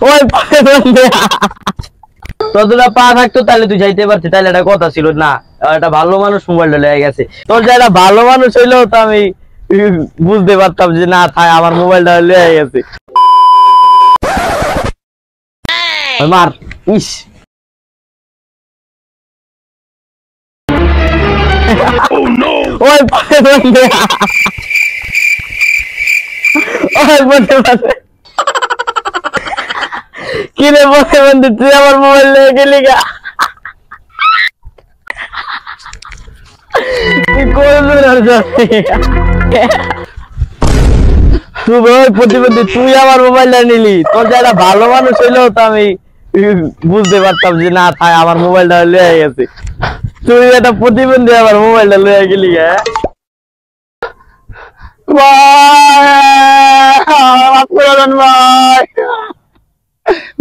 ওই তোরা পা থাকতো তাহলে তুই যাইতে পারতি, তাহলে একটা কথা ছিল না, একটা ভালো মানুষ মোবাইলটা লেগে গেছে। তোর যে একটা ভালো মানুষ হইলো তো আমি বুঝতে পারতাম যে না থাক আমার মোবাইলটা লেগে গেছে। মার ইস ওই কি রে বসে বন্ধু তুই আমার মোবাইল লেগে গেলি গা? প্রতিবন্ধী তুই আমার মোবাইলটা নিলি, তোর যে একটা ভালো মানুষ হইলেও তো আমি বুঝতে পারতাম যে না থাক আমার মোবাইলটা লেগে গেছে। তুই একটা প্রতিবন্ধী আমার মোবাইলটা লেগে গেলি গা?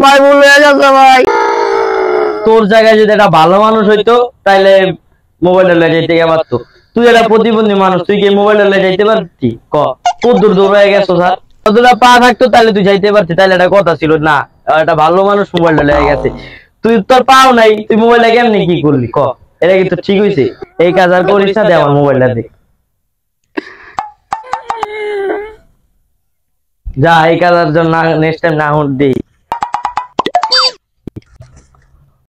ভাই ভুল হয়ে গেছে ভাই। তোর জায়গায় যদি একটা ভালো মানুষ হইতো তাইলে মোবাইলটা লেগে যাইতে পারতো। তুই একটা প্রতিবন্ধী মানুষ, তুই কি মোবাইলটা লেগে যাইতে পারতি? ক তোর দূর দূর হয়ে গেছো স্যার, তোরা পা থাকতো তাহলে তুই যাইতে পারতি, তাহলে একটা কথা ছিল না, একটা ভালো মানুষ মোবাইলটা লেগে গেছে। তুই তোর পাও নাই, তুই মোবাইলটা কেমনি কি করলি? ক এটা কি তো ঠিক হয়েছে? এই কাজ আর করিস না, দে আমার মোবাইলটা দে। যা এই কাজের জন্য নেক্সট টাইম না দিই।